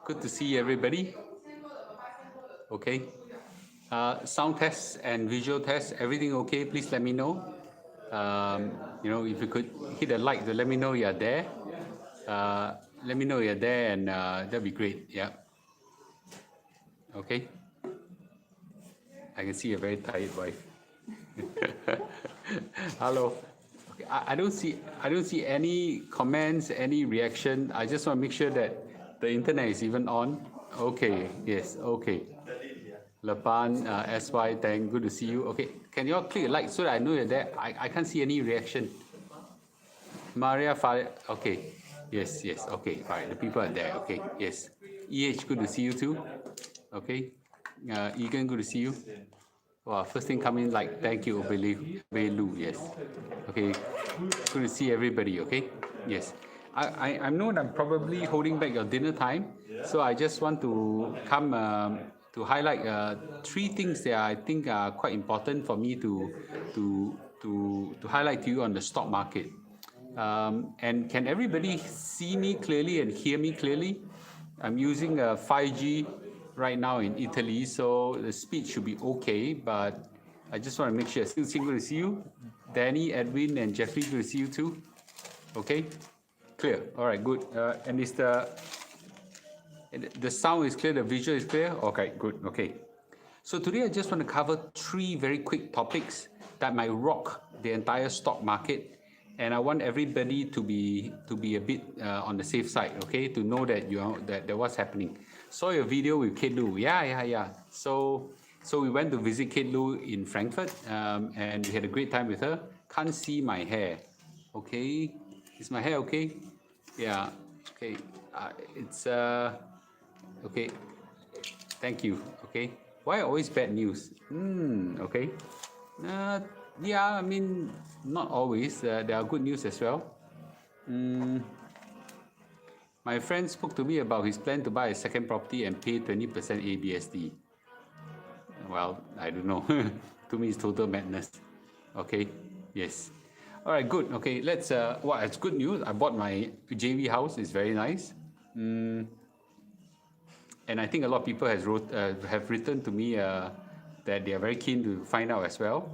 Good to see everybody. Okay. Sound test and visual test, everything okay? Please let me know. If you could hit a like to let me know you're there. Let me know you're there, and that'd be great. Yeah. Okay. I can see a very tired wife. Hello. Okay, I don't see any comments, any reaction. I just want to make sure that the internet is even on. Okay. Yes. Okay. Lapan, SY, thank, good to see you. Okay, can you all click a like so that I know you're there? I can't see any reaction. Maria, okay. Yes, okay, all right, the people are there, okay, yes. EH, good to see you too. Okay, Egan, good to see you. Wow, first thing coming, like, thank you, Obelu, yes. Okay, good to see everybody, okay? Yes. I know that I'm probably holding back your dinner time, so I just want to come to highlight three things that I think are quite important for me to highlight to you on the stock market. And can everybody see me clearly and hear me clearly? I'm using a 5G right now in Italy, so the speed should be okay, but I just want to make sure. Still good to see you. Danny, Edwin, and Jeffrey, good to see you too. Okay, clear. All right, good. And is the sound is clear, the visual is clear? Okay, good. Okay. So today I just want to cover three very quick topics that might rock the entire stock market, and I want everybody to be a bit on the safe side, okay? To know that that what's happening. Saw your video with Kate Lu. Yeah. So we went to visit Kate Lu in Frankfurt, and we had a great time with her. Can't see my hair. Okay, is my hair okay? Yeah. Okay. It's okay. Thank you. Okay. Why always bad news? Okay. Yeah, I mean, not always. There are good news as well. My friend spoke to me about his plan to buy a second property and pay 20% ABSD. Well, I don't know. To me, it's total madness. Okay. Yes. All right. Good. Okay. Let's. Well, it's good news. I bought my JV house. It's very nice. And I think a lot of people have written to me that they are very keen to find out as well.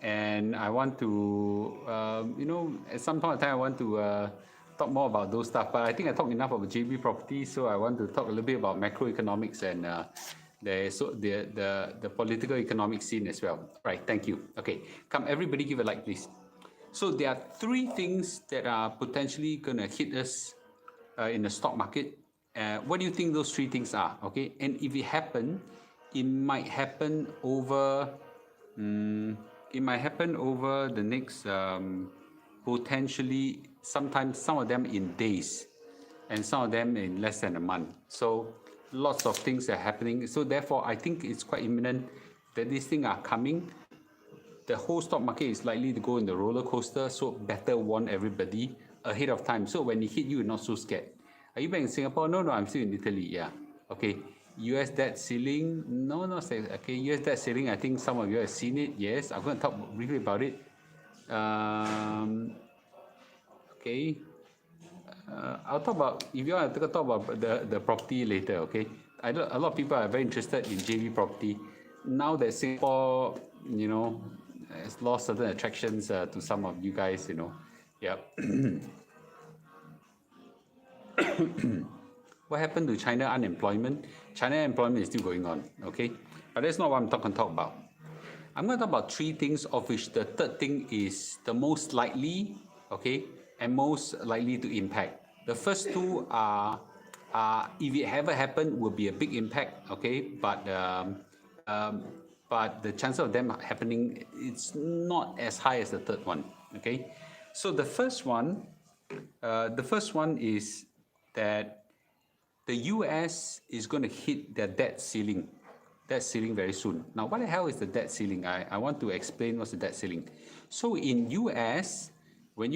And I want to, at some point in time, I want to talk more about those stuff. But I think I talked enough about JB property, so I want to talk a little bit about macroeconomics and the political economic scene as well. Right, thank you. Okay, come everybody give a like, please. So there are three things that are potentially going to hit us in the stock market. What do you think those three things are? Okay, and if it happen, it might happen over the next potentially, sometimes some of them in days and some of them in less than a month. So lots of things are happening. So therefore, I think it's quite imminent that these things are coming. The whole stock market is likely to go in the roller coaster, so better warn everybody ahead of time. So when it hit you, you're not so scared. Are you back in Singapore? No, I'm still in Italy. Yeah. Okay. US debt ceiling? No. Okay. US debt ceiling. I think some of you have seen it. Yes. I'm going to talk briefly about it. Okay. I'll talk about, if you want to talk about the property later. Okay. A lot of people are very interested in JV property. Now that Singapore, has lost certain attractions to some of you guys, Yeah. What happened to China unemployment? China employment is still going on, okay? But that's not what I'm talking about. I'm going to talk about three things, of which the third thing is the most likely, okay, and most likely to impact. The first two are if it ever happened, will be a big impact, okay? But the chance of them happening, it's not as high as the third one, okay? So the first one is that the US is going to hit their debt ceiling very soon. Now, what the hell is the debt ceiling? I want to explain what's the debt ceiling. So in US, when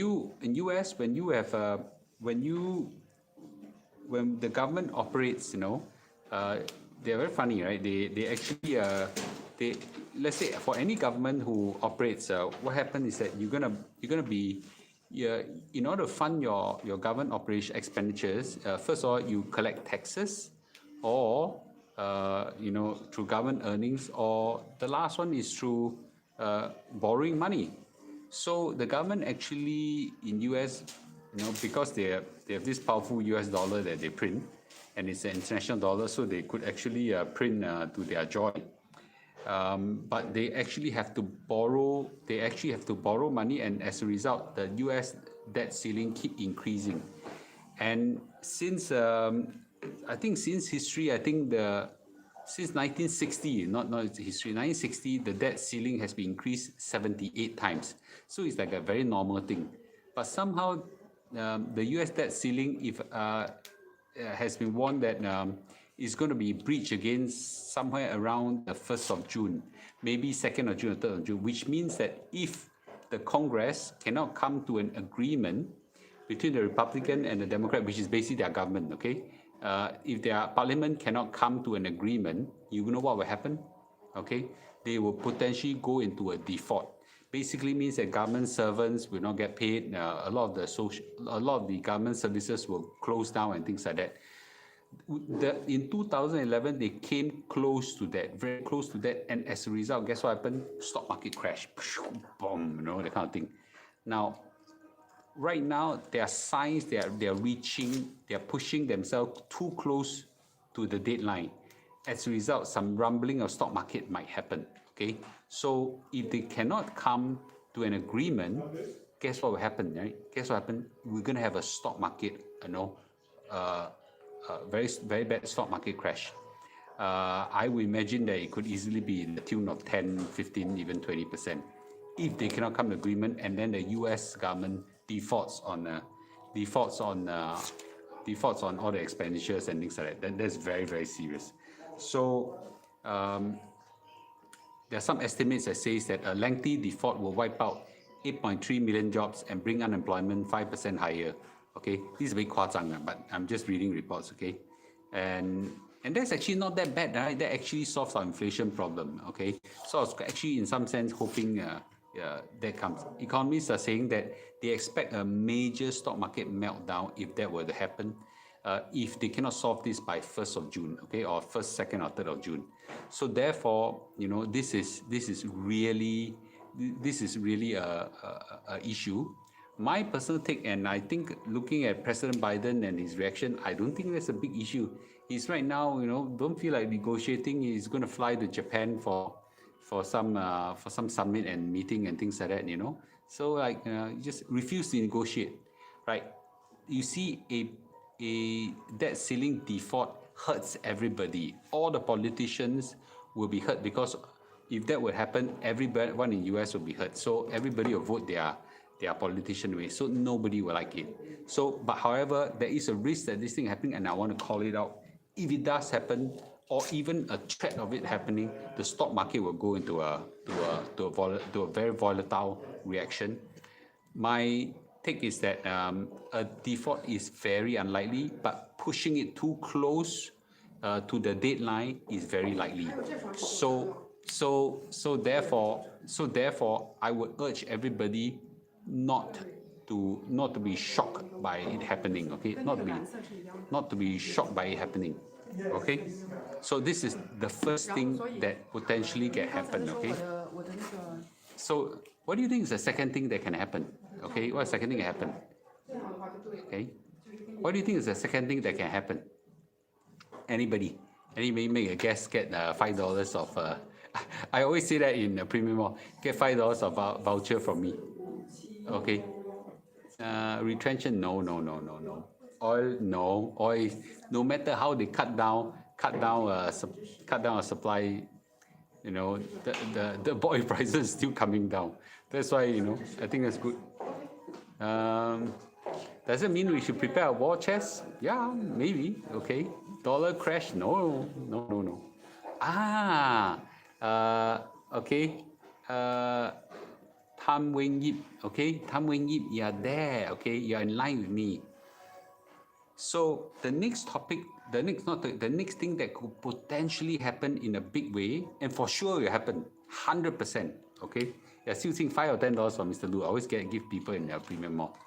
the government operates, they're very funny, right? They actually let's say for any government who operates, what happens is that you're gonna be yeah, in order to fund your government operation expenditures, first of all, you collect taxes, or through government earnings, or the last one is through borrowing money. So the government actually in US, because they have this powerful US dollar that they print, and it's an international dollar, so they could actually print to their joy. But they actually have to borrow. They actually have to borrow money, and as a result, the U.S. debt ceiling keep increasing. And since I think since history, I think since 1960, not history, 1960, the debt ceiling has been increased 78 times. So it's like a very normal thing. But somehow, the U.S. debt ceiling, if has been warned that it's going to be breached again somewhere around the 1st of June, maybe 2nd of June or 3rd of June, which means that if the Congress cannot come to an agreement between the Republican and the Democrat, which is basically their government, okay? If their parliament cannot come to an agreement, you know what will happen? Okay, they will potentially go into a default. Basically means that government servants will not get paid. A lot of the government services will close down and things like that. In 2011, they came close to that, very close to that, and as a result, guess what happened? Stock market crash, boom, that kind of thing. Now, right now, there are signs they are pushing themselves too close to the deadline. As a result, some rumbling of stock market might happen. Okay, so if they cannot come to an agreement, guess what will happen, right? Guess what happened? We're going to have a stock market, very, very bad stock market crash. I would imagine that it could easily be in the tune of 10, 15, even 20%. If they cannot come to agreement, and then the U.S. government defaults on all the expenditures and things like that, then that's very, very serious. So there are some estimates that says that a lengthy default will wipe out 8.3 million jobs and bring unemployment 5% higher. Okay, this is very 夸张, but I'm just reading reports. Okay, and that's actually not that bad, right? That actually solves our inflation problem. Okay, so I was actually in some sense hoping that comes. Economists are saying that they expect a major stock market meltdown if that were to happen, if they cannot solve this by 1st of June, okay, or 1st, 2nd, or 3rd of June. So therefore, this is really a issue. My personal take, and I think looking at President Biden and his reaction, I don't think that's a big issue. He's right now, don't feel like negotiating. He's going to fly to Japan for some summit and meeting and things like that. So like just refuse to negotiate, right? You see, a debt ceiling default hurts everybody. All the politicians will be hurt, because if that would happen, everyone in US will be hurt. So everybody will vote their politician away. So nobody will like it. So, but however, there is a risk that this thing happening, and I want to call it out. If it does happen, or even a threat of it happening, the stock market will go into a very volatile reaction. My take is that a default is very unlikely, but pushing it too close to the deadline is very likely. So therefore, I would urge everybody not to be shocked by it happening. Okay, not to be shocked by it happening. Okay, so this is the first thing that potentially can happen. Okay, so what do you think is the second thing that can happen? Okay, what's the second thing that can happen? Okay, what do you think is the second thing that can happen? Anybody make a guess? Get $5 of I always say that in Premium Mall, get $5 of voucher from me. Okay, retrenchment, no. Oil, no. Oil, no matter how they cut down a supply, the oil prices is still coming down. That's why, I think that's good. Does it mean we should prepare a war chest? Yeah, maybe. Okay. Dollar crash? No. Okay. Tham Wing Yip. Okay. Tham Wing Yip, you are there. Okay. You are in line with me. So the next topic, the next thing that could potentially happen in a big way, and for sure will happen 100%, okay, Yeah, still think $5 or $10 for Mr. Lu. I always give people in their premium mall.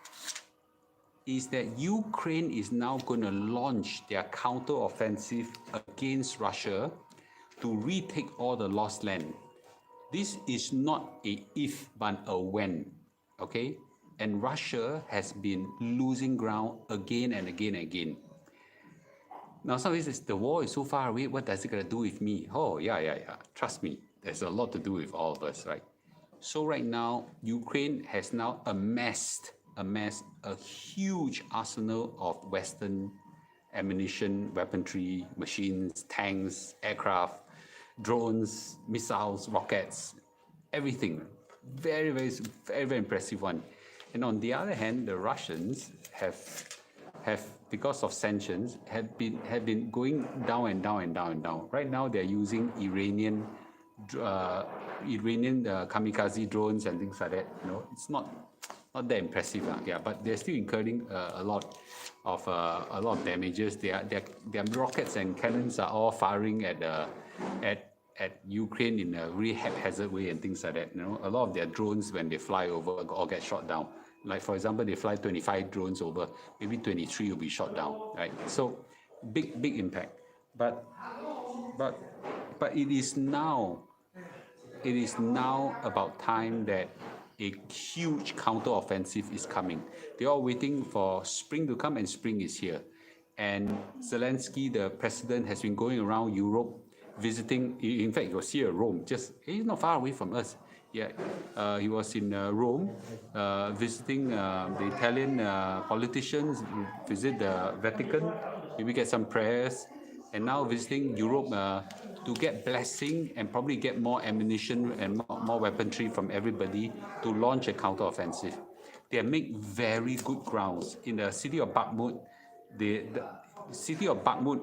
Is that Ukraine is now going to launch their counter-offensive against Russia to retake all the lost land. This is not a if, but a when, okay? And Russia has been losing ground again and again and again. Now, somebody says, the war is so far away, what does it got to do with me? Oh, yeah. Trust me, there's a lot to do with all of us, right? So right now, Ukraine has now amassed a huge arsenal of Western ammunition, weaponry, machines, tanks, aircraft, drones, missiles, rockets, everything. Very, very, very, very impressive one. And on the other hand, the Russians have because of sanctions have been going down and down and down and down. Right now, they're using Iranian kamikaze drones and things like that. You know, it's not that impressive, yeah. But they're still incurring a lot of damages. Their rockets and cannons are all firing at Ukraine in a really haphazard way and things like that. You know, a lot of their drones, when they fly over, all get shot down. Like, for example, they fly 25 drones over, maybe 23 will be shot down, right? So big impact. But it is now about time that a huge counter-offensive is coming. They're all waiting for spring to come, and spring is here. And Zelensky, the president, has been going around Europe visiting. In fact, he was here at Rome. He's not far away from us. Yeah, he was in Rome visiting the Italian politicians, visit the Vatican, maybe get some prayers, and now visiting Europe to get blessing and probably get more ammunition and more weaponry from everybody to launch a counter-offensive. They make very good grounds. In the city of Bakhmut, the city of Bakhmut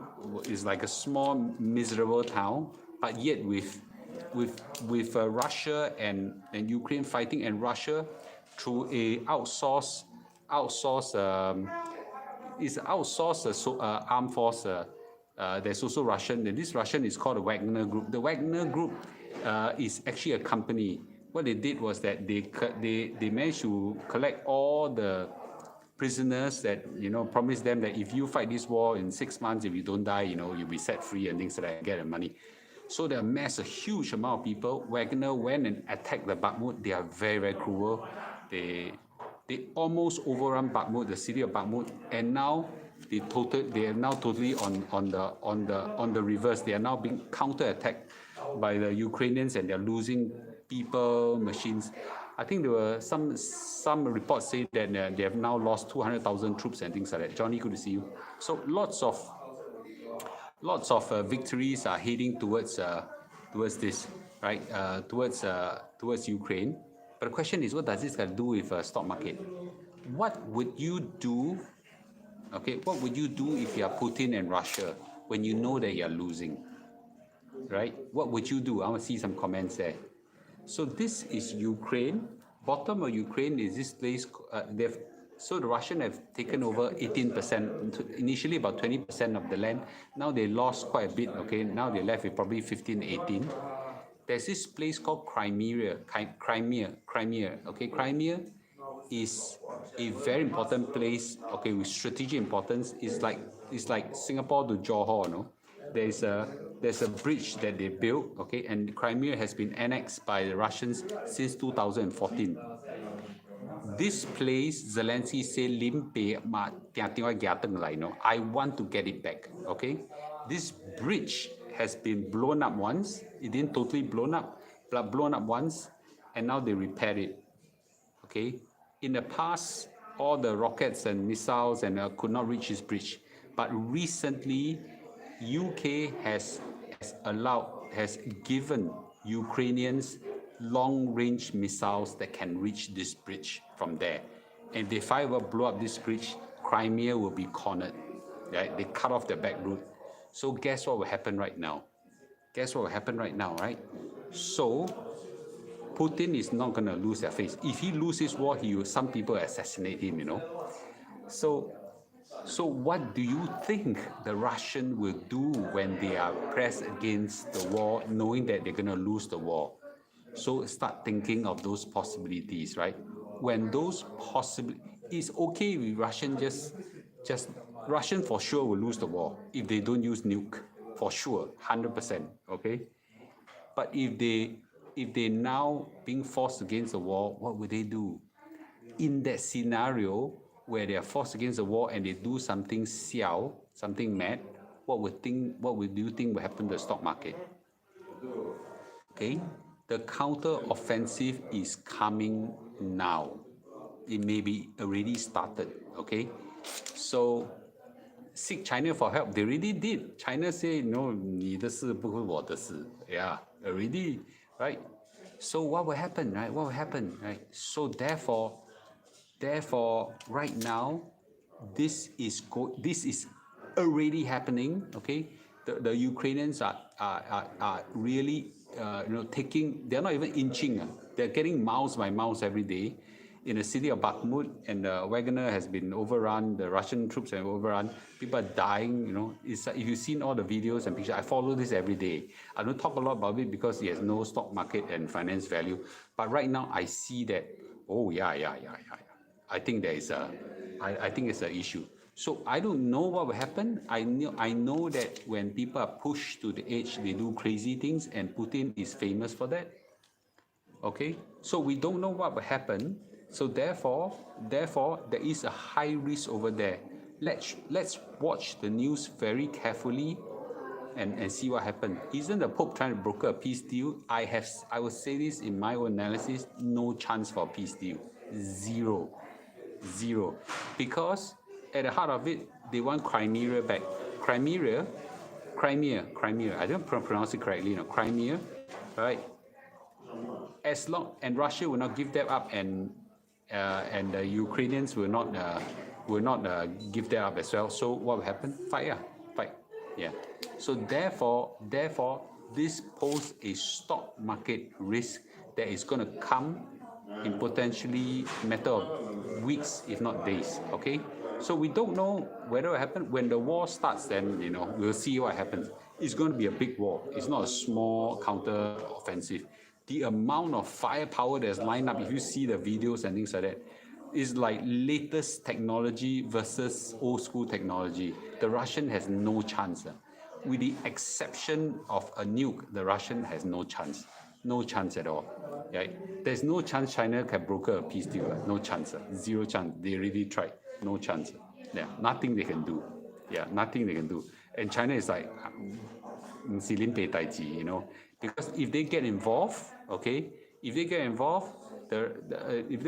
is like a small, miserable town, but yet with Russia and Ukraine fighting, and Russia through a outsourced armed force. There's also Russian, and this Russian is called the Wagner Group. The Wagner Group is actually a company. What they did was that they managed to collect all the prisoners that, you know, promised them that if you fight this war in 6 months, if you don't die, you know, you'll be set free and things like that, get the money. So they amassed a huge amount of people. Wagner went and attacked the Bakhmut. They are very, very cruel. They almost overrun Bakhmut, the city of Bakhmut, and now they are now totally on the reverse. They are now being counter-attacked by the Ukrainians, and they're losing people, machines. I think there were some reports say that they have now lost 200,000 troops and things like that. Johnny, good to see you. So lots of victories are heading towards this, right? Towards Ukraine. But the question is, what does this have to do with stock market? What would you do? Okay, what would you do if you are Putin and Russia when you know that you are losing? Right? What would you do? I want to see some comments there. So this is Ukraine. Bottom of Ukraine is this place. So the Russians have taken over 18%, initially about 20% of the land. Now they lost quite a bit, okay? Now they're left with probably 15, 18. There's this place called Crimea, okay? Crimea is a very important place, okay, with strategic importance. It's like Singapore to Johor, no? There's a bridge that they built, okay, and Crimea has been annexed by the Russians since 2014. This place, Zelensky said, I want to get it back, okay? This bridge has been blown up once. It didn't totally blown up, but blown up once, and now they repaired it, okay? In the past, all the rockets and missiles and could not reach this bridge. But recently, UK has given Ukrainians long-range missiles that can reach this bridge from there. And if I were to blow up this bridge, Crimea will be cornered. Right? They cut off the back route. So guess what will happen right now? Right? So Putin is not going to lose their face. If he loses war, some people assassinate him, you know. So what do you think the Russian will do when they are pressed against the war, knowing that they're going to lose the war? So start thinking of those possibilities, right? When those it's okay with Russian just Russian for sure will lose the war if they don't use nuke, for sure, 100%, okay? But if they now being forced against the war, what would they do? In that scenario where they are forced against the war and they do something xiao, something mad, what would you think will happen to the stock market? Okay, the counter offensive is coming now. It may be already started. Okay, so seek China for help. They already did. China say no, 你的事不是我的事. Yeah, already, right? So what will happen, right? What will happen, right? So therefore, right now, this is already happening. Okay, the Ukrainians are really taking. They're not even inching. They're getting miles by miles every day. In the city of Bakhmut, and Wagner has been overrun. The Russian troops have overrun. People are dying. If you've seen all the videos and pictures, I follow this every day. I don't talk a lot about it because it has no stock market and finance value. But right now, I see that. Oh yeah. I think there is I think it's an issue. So I don't know what will happen. I know that when people are pushed to the edge, they do crazy things, and Putin is famous for that. Okay, so we don't know what will happen. So therefore, there is a high risk over there. Let's watch the news very carefully and see what happens. Isn't the Pope trying to broker a peace deal? I will say this in my own analysis: no chance for a peace deal. Zero. Because at the heart of it, they want Crimea back. Crimea. I don't pronounce it correctly. Crimea, right? As long and Russia will not give that up, and the Ukrainians will not give that up as well. So what will happen? Fight. Yeah. So therefore, this poses a stock market risk that is going to come in potentially a matter of weeks, if not days. Okay. So we don't know whether it will happen. When the war starts, then we'll see what happens. It's going to be a big war. It's not a small counter offensive. The amount of firepower that's lined up, if you see the videos and things like that, is like latest technology versus old school technology. The Russian has no chance. With the exception of a nuke, the Russian has no chance. No chance at all. Right? There's no chance China can broker a peace deal. No chance. Zero chance. They really tried. No chance. Yeah, nothing they can do. Yeah, nothing they can do. And China is like, because if they get involved, okay, if they get involved, if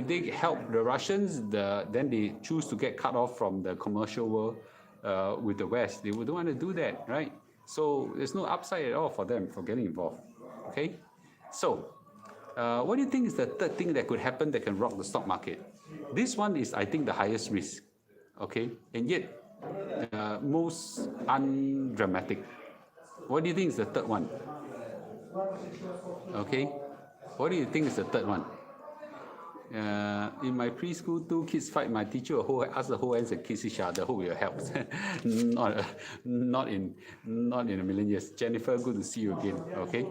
they help the Russians, then they choose to get cut off from the commercial world with the West. They would want to do that, right? So there's no upside at all for them for getting involved. Okay, so what do you think is the third thing that could happen that can rock the stock market? This one is, I think, the highest risk. Okay, and yet most undramatic. What do you think is the third one? Okay, what do you think is the third one? In my preschool, two kids fight. My teacher will ask the whole hands and kiss each other. Hope it helps. not in a million years. Jennifer, good to see you again. Okay,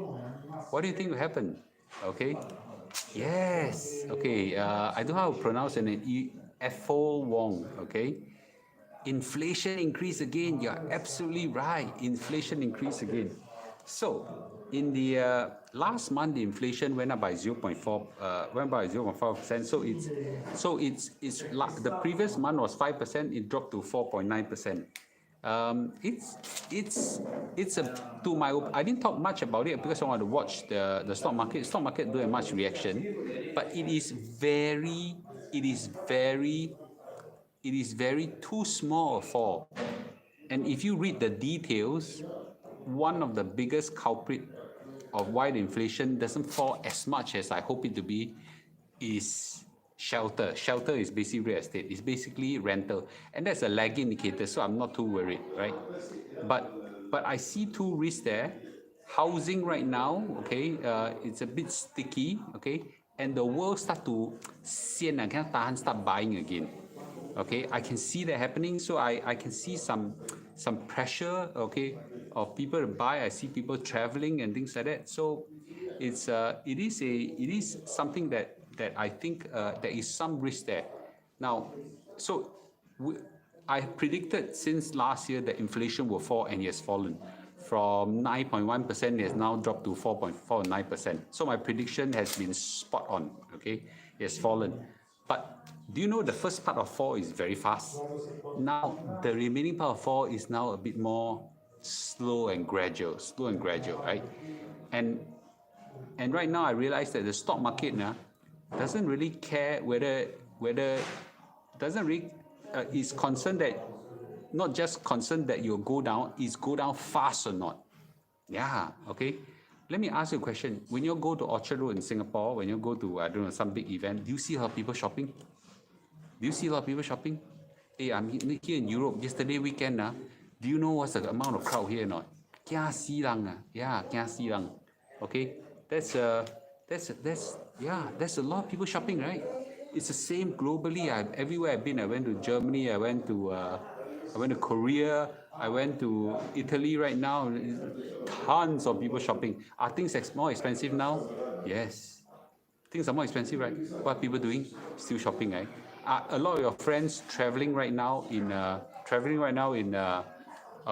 what do you think will happen? Okay, yes. Okay, I don't know how to pronounce it. Ethel Wong. Okay, inflation increase again. You're absolutely right. Inflation increase again. So in the last month, the inflation went up by 0.4%. So it's the previous month was 5%. It dropped to 4.9%. I didn't talk much about it because I want to watch the stock market. Stock market don't have much reaction, but it is very too small a fall. And if you read the details, one of the biggest culprit of why the inflation doesn't fall as much as I hope it to be is shelter. Shelter is basically real estate. It's basically rental, and that's a lagging indicator, so I'm not too worried, right? But I see two risks there. Housing right now, okay, it's a bit sticky, okay, and the world start to cannot tahan, start buying again. Okay, I can see that happening, so I can see some pressure, okay, of people to buy. I see people traveling and things like that. So it is something that I think there is some risk there. Now, so I predicted since last year that inflation will fall, and it has fallen from 9.1%. It has now dropped to 4.49%. So my prediction has been spot on. Okay, it has fallen. But do you know the first part of fall is very fast? Now the remaining part of fall is now a bit more slow and gradual, right? And right now I realize that the stock market now doesn't really care whether doesn't really is concerned that not just concerned that you'll go down, is go down fast or not. Yeah, okay. Let me ask you a question. When you go to Orchard Road in Singapore, when you go to, I don't know, some big event, do you see a lot of people shopping? Do you see a lot of people shopping? Hey, I'm here in Europe. Yesterday weekend, do you know what's the amount of crowd here or not? Kia silang. Yeah, kia silang. Okay, that's a lot of people shopping, right? It's the same globally. Everywhere I've been. I went to Germany. I went to Korea. I went to Italy right now. Tons of people shopping. Are things more expensive now? Yes. Things are more expensive, right? What are people doing? Still shopping, right? A lot of your friends traveling right now are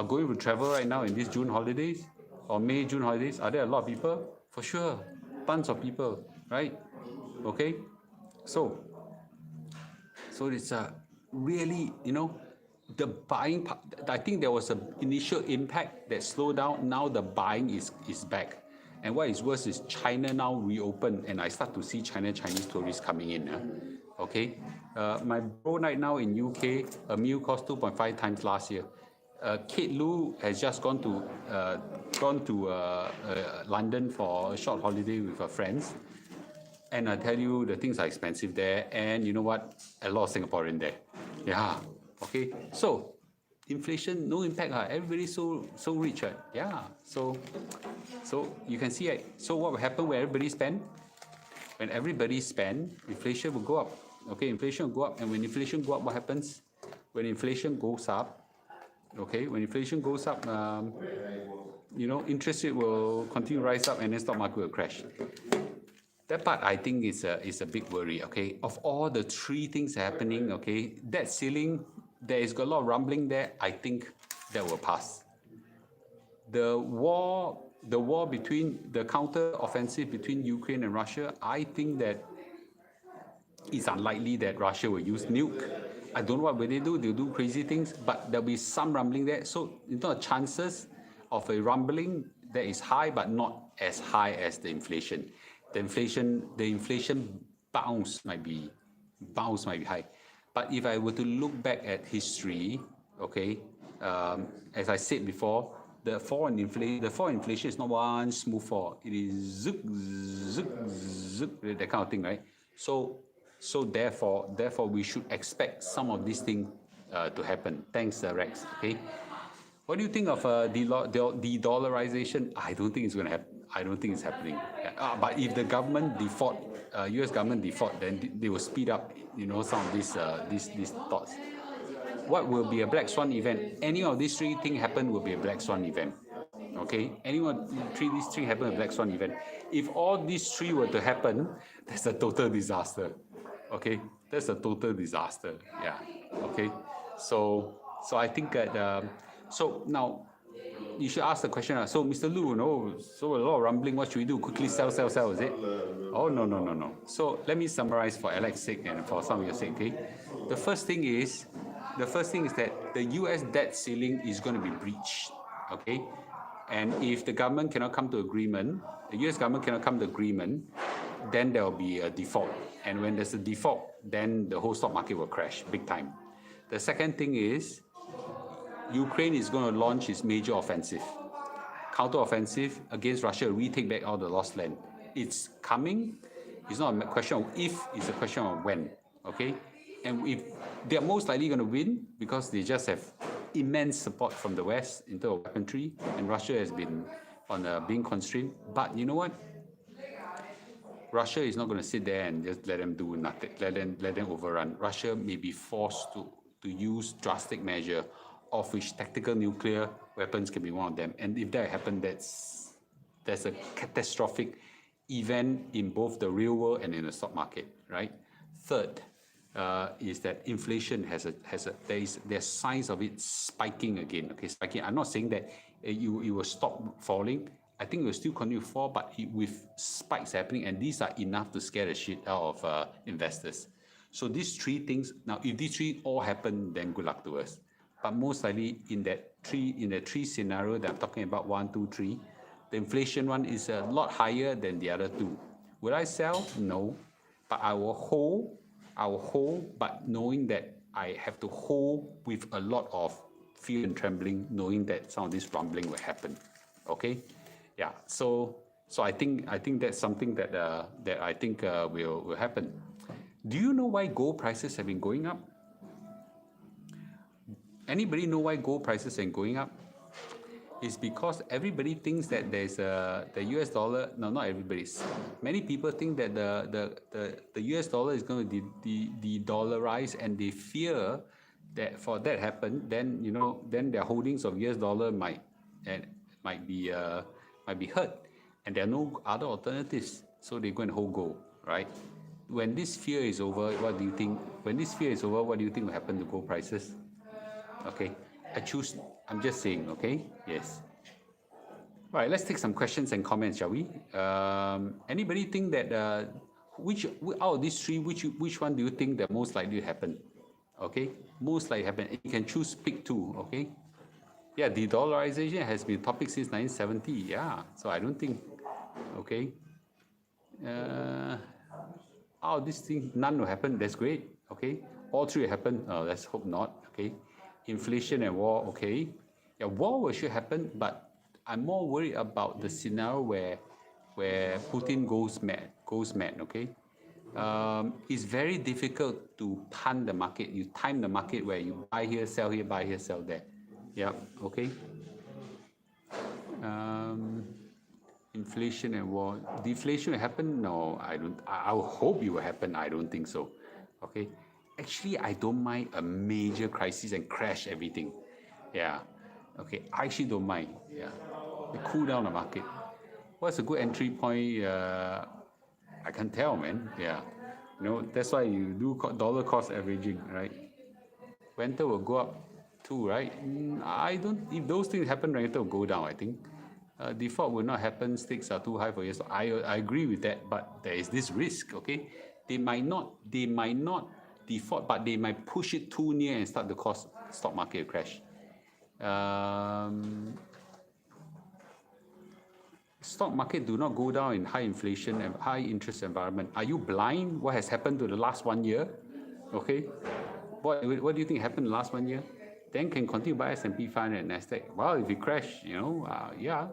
going to travel right now in these June holidays or May, June holidays. Are there a lot of people? For sure. Tons of people, right? Okay. So it's really, the buying part. I think there was an initial impact that slowed down. Now the buying is back. And what is worse is China now reopened, and I start to see Chinese tourists coming in. Okay, my bro right now in UK, a meal cost 2.5 times last year. Kate Lou has just gone to London for a short holiday with her friends. And I tell you, the things are expensive there. And you know what? A lot of Singaporean there. Yeah. Okay. So, inflation, no impact. Everybody's so rich. Yeah. So you can see. So what will happen when everybody spend? When everybody spend, inflation will go up. Okay. Inflation will go up. And when inflation go up, what happens? When inflation goes up, okay. When inflation goes up, interest rate will continue to rise up, and then stock market will crash. That part I think is a big worry. Okay, of all the three things happening, okay, debt ceiling, there is a lot of rumbling there. I think that will pass. The war between the counter offensive between Ukraine and Russia, I think that it's unlikely that Russia will use nuke. I don't know what will they do. They'll do crazy things, but there'll be some rumbling there. So the chances of a rumbling that is high, but not as high as the inflation. The inflation bounce might be high. But if I were to look back at history, okay, as I said before, the fall in inflation is not one smooth fall. It is zook, that kind of thing, right? So therefore we should expect some of these things to happen. Thanks, Rex. Okay. What do you think of de-dollarization? I don't think it's going to happen. I don't think it's happening. But if the government default, U.S. government default, then they will speed up, some of these thoughts. What will be a black swan event? Any of these three things happen will be a black swan event. Okay, these three happen a black swan event. If all these three were to happen, that's a total disaster. Okay, that's a total disaster. Yeah. Okay, so I think that so now you should ask the question. So Mr. Lu, so a lot of rumbling. What should we do? Quickly sell, is it? Oh no. So let me summarize for Alex's sake and for some of your sake. Okay, the first thing is that the U.S. debt ceiling is going to be breached. Okay, and if the government cannot come to agreement, the U.S. government cannot come to agreement, then there will be a default. And when there's a default, then the whole stock market will crash big time. The second thing is Ukraine is going to launch its major offensive, counter-offensive against Russia, retake back all the lost land. It's coming. It's not a question of if, it's a question of when. Okay, and if they're most likely going to win because they just have immense support from the West in terms of weaponry, and Russia has been on being constrained. But you know what? Russia is not going to sit there and just let them do nothing, let them overrun. Russia may be forced to use drastic measure of which tactical nuclear weapons can be one of them. And if that happens, that's a catastrophic event in both the real world and in the stock market, right? Third, is that inflation there's signs of it spiking again. Okay, spiking. I'm not saying that it will stop falling. I think it will still continue to fall, but with spikes happening, and these are enough to scare the shit out of investors. So these three things. Now, if these three all happen, then good luck to us. But most likely in the three scenario that I'm talking about, 1, 2, 3, the inflation one is a lot higher than the other two. Will I sell? No, but I will hold, but knowing that I have to hold with a lot of fear and trembling, knowing that some of this rumbling will happen. Okay, yeah. So I think that's something that I think will happen. Do you know why gold prices have been going up? Anybody know why gold prices are going up? It's because everybody thinks that there's the US dollar. No, not everybody. Many people think that the US dollar is going to de-dollarize, and they fear that for that happen, then then their holdings of US dollar might be hurt, and there are no other alternatives, so they go and hold gold, right? When this fear is over, what do you think? When this fear is over, what do you think will happen to gold prices? Okay, I'm just saying, okay? Yes. All right, let's take some questions and comments, shall we? Anybody think that which out of these three, which one do you think that most likely to happen? Okay, most likely happen. You can pick two, okay? Yeah, de-dollarization has been a topic since 1970. Yeah, so I don't think, okay? Out of these things, none will happen. That's great, okay? All three will happen. Let's hope not, okay? Inflation and war, okay? Yeah, war will should happen, but I'm more worried about the scenario where Putin goes mad, okay? It's very difficult to time the market. You time the market where you buy here, sell here, buy here, sell there. Yeah, okay? Inflation and war. Deflation will happen? No, I don't. I hope it will happen. I don't think so, okay? Actually, I don't mind a major crisis and crash everything. Yeah. Okay. I actually don't mind. Yeah. They cool down the market. What's a good entry point? I can't tell, man. Yeah. That's why you do dollar cost averaging, right? Rental will go up too, right? I don't. If those things happen, rental will go down, I think. Default will not happen. Stakes are too high for years. I agree with that, but there is this risk. Okay. They might not default, but they might push it too near and start the stock market crash. Stock market do not go down in high inflation and high interest environment. Are you blind? What has happened to the last 1 year? Okay, what do you think happened in the last 1 year? Then can continue buy S&P 500 and Nasdaq. Well, if it crash, yeah.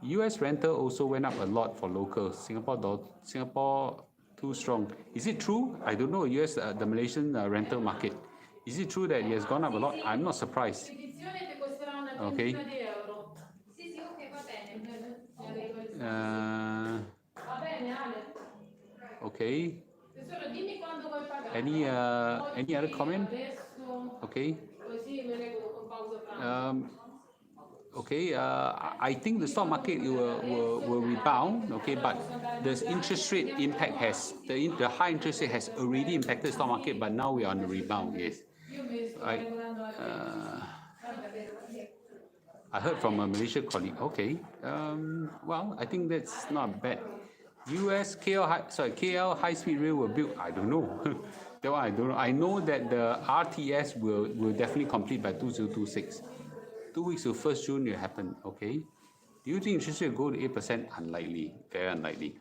US rental also went up a lot for locals. Singapore too strong. Is it true? I don't know. US, the Malaysian rental market. Is it true that it has gone up a lot? I'm not surprised. Okay. Okay. Any other comment? Okay. Okay, I think the stock market will rebound. Okay, but the interest rate impact the high interest rate has already impacted the stock market, but now we are on the rebound. Yes, right. I heard from a Malaysian colleague. Okay, well, I think that's not bad. US KL high speed rail will build. I don't know. That one I don't know. I know that the RTS will definitely complete by 2026. 2 weeks to 1st June will happen. Okay. Do you think interest rate will go to 8%? Unlikely. Very unlikely.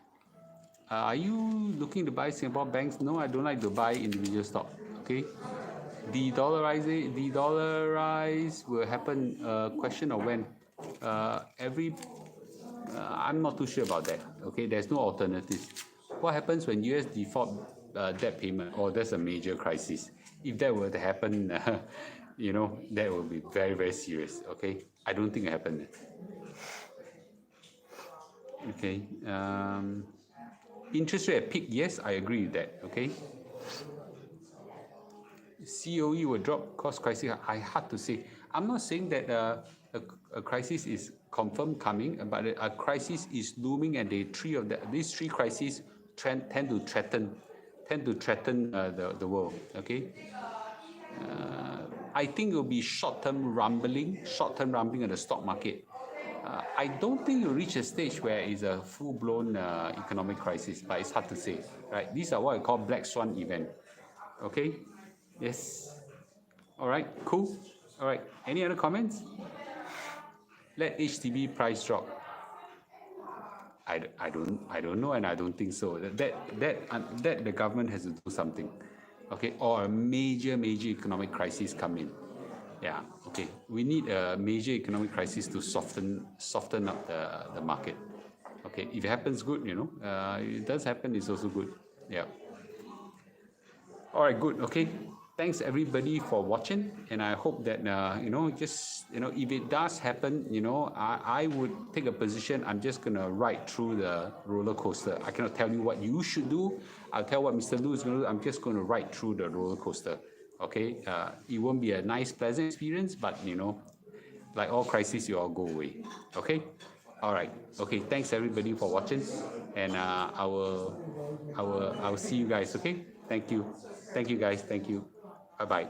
Are you looking to buy Singapore banks? No, I don't like to buy individual stock. Okay. De-dollarize will happen. Question of when. I'm not too sure about that. Okay. There's no alternatives. What happens when US default debt payment? Oh, that's a major crisis. If that were to happen, that will be very, very serious. Okay, I don't think it happened. Okay, interest rate at peak. Yes, I agree with that. Okay, COE will drop. Cost crisis. I hard to say. I'm not saying that a crisis is confirmed coming, but a crisis is looming, and these three crises tend to threaten the world. Okay, I think it will be short-term rumbling on the stock market. I don't think you'll reach a stage where it's a full-blown economic crisis, but it's hard to say, right? These are what I call black swan event. Okay, yes. All right, cool. All right, any other comments? Let HDB price drop. I don't know, and I don't think so. That the government has to do something, okay? Or a major economic crisis come in. Yeah, okay. We need a major economic crisis to soften up the market. Okay, if it happens, good. It does happen. It's also good. Yeah. All right, good. Okay. Thanks everybody for watching, and I hope that if it does happen, I would take a position. I'm just gonna ride through the roller coaster. I cannot tell you what you should do. I'll tell what Mr. Lu is gonna do. I'm just gonna ride through the roller coaster. Okay. It won't be a nice, pleasant experience, but like all crises, you all go away. Okay. All right. Okay. Thanks everybody for watching, and I will see you guys. Okay. Thank you. Thank you guys. Thank you. Bye bye.